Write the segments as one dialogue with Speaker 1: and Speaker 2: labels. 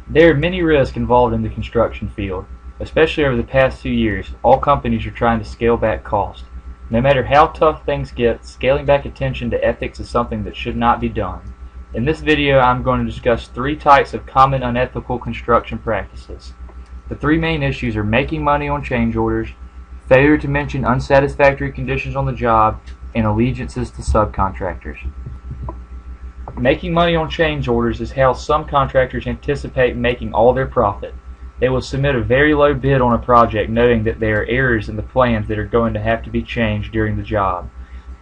Speaker 1: There are many risks involved in the construction field. Especially over the past 2 years, all companies are trying to scale back cost. No matter how tough things get, scaling back attention to ethics is something that should not be done. In this video, I'm going to discuss 3 types of common unethical construction practices. The 3 main issues are making money on change orders, failure to mention unsatisfactory conditions on the job, and allegiances to subcontractors. Making money on change orders is how some contractors anticipate making all their profit. They will submit a very low bid on a project knowing that there are errors in the plans that are going to have to be changed during the job.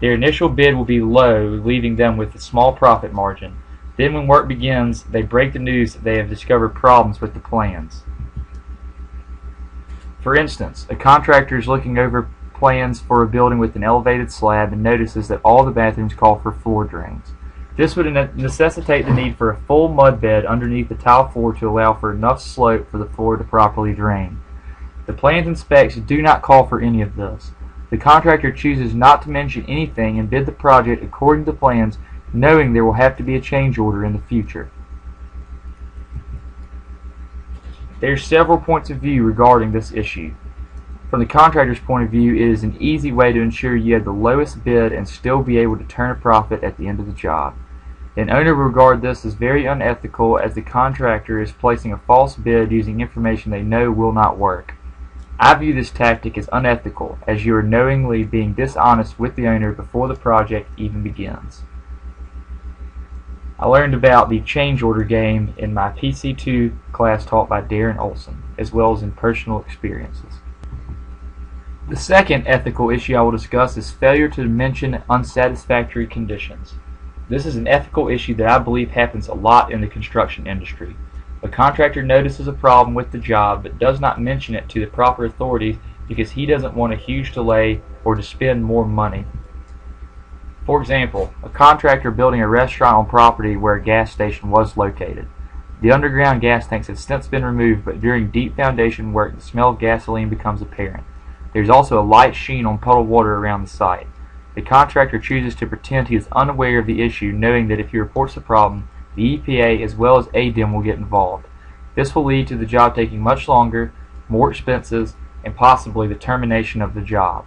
Speaker 1: Their initial bid will be low, leaving them with a small profit margin. Then when work begins, they break the news that they have discovered problems with the plans. For instance, a contractor is looking over plans for a building with an elevated slab and notices that all the bathrooms call for floor drains. This would necessitate the need for a full mud bed underneath the tile floor to allow for enough slope for the floor to properly drain. The plans and specs do not call for any of this. The contractor chooses not to mention anything and bid the project according to plans, knowing there will have to be a change order in the future. There are several points of view regarding this issue. From the contractor's point of view, it is an easy way to ensure you have the lowest bid and still be able to turn a profit at the end of the job. An owner will regard this as very unethical, as the contractor is placing a false bid using information they know will not work. I view this tactic as unethical, as you are knowingly being dishonest with the owner before the project even begins. I learned about the change order game in my PC2 class taught by Darren Olson, as well as in personal experiences. The second ethical issue I will discuss is failure to mention unsatisfactory conditions. This is an ethical issue that I believe happens a lot in the construction industry. A contractor notices a problem with the job but does not mention it to the proper authorities because he doesn't want a huge delay or to spend more money. For example, a contractor building a restaurant on property where a gas station was located. The underground gas tanks have since been removed, but during deep foundation work the smell of gasoline becomes apparent. There is also a light sheen on puddled water around the site. The contractor chooses to pretend he is unaware of the issue, knowing that if he reports the problem, the EPA as well as ADEM will get involved. This will lead to the job taking much longer, more expenses, and possibly the termination of the job.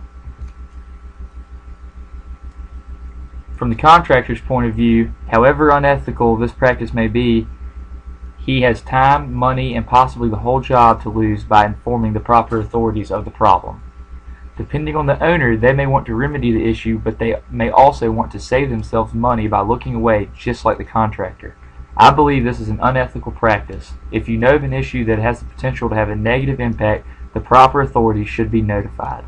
Speaker 1: From the contractor's point of view, however unethical this practice may be, he has time, money, and possibly the whole job to lose by informing the proper authorities of the problem. Depending on the owner, they may want to remedy the issue, but they may also want to save themselves money by looking away, just like the contractor. I believe this is an unethical practice. If you know of an issue that has the potential to have a negative impact, the proper authorities should be notified.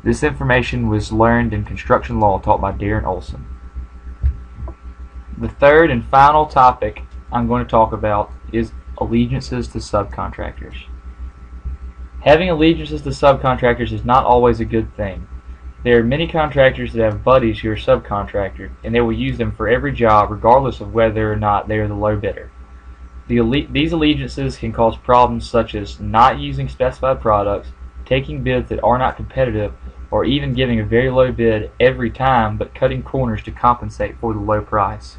Speaker 1: This information was learned in construction law taught by Darren Olson. The third and final topic I'm going to talk about is allegiances to subcontractors. Having allegiances to subcontractors is not always a good thing. There are many contractors that have buddies who are subcontractors, and they will use them for every job regardless of whether or not they are the low bidder. These allegiances can cause problems such as not using specified products, taking bids that are not competitive, or even giving a very low bid every time but cutting corners to compensate for the low price.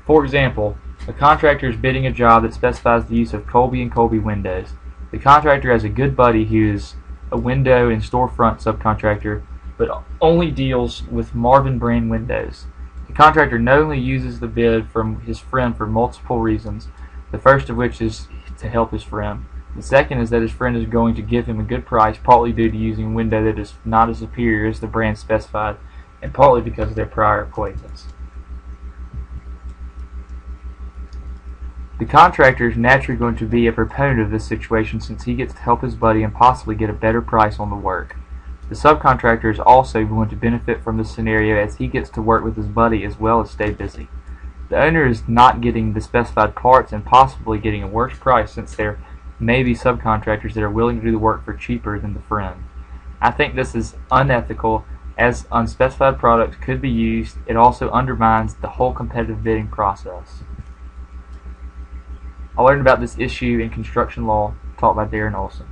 Speaker 1: For example, a contractor is bidding a job that specifies the use of Colby & Colby windows. The contractor has a good buddy who is a window and storefront subcontractor, but only deals with Marvin brand windows. The contractor not only uses the bid from his friend for multiple reasons, the first of which is to help his friend. The second is that his friend is going to give him a good price, partly due to using a window that is not as superior as the brand specified, and partly because of their prior acquaintance. The contractor is naturally going to be a proponent of this situation since he gets to help his buddy and possibly get a better price on the work. The subcontractor is also going to benefit from this scenario as he gets to work with his buddy as well as stay busy. The owner is not getting the specified parts and possibly getting a worse price since there may be subcontractors that are willing to do the work for cheaper than the friend. I think this is unethical as unspecified products could be used. It also undermines the whole competitive bidding process. I learned about this issue in construction law taught by Darren Olson.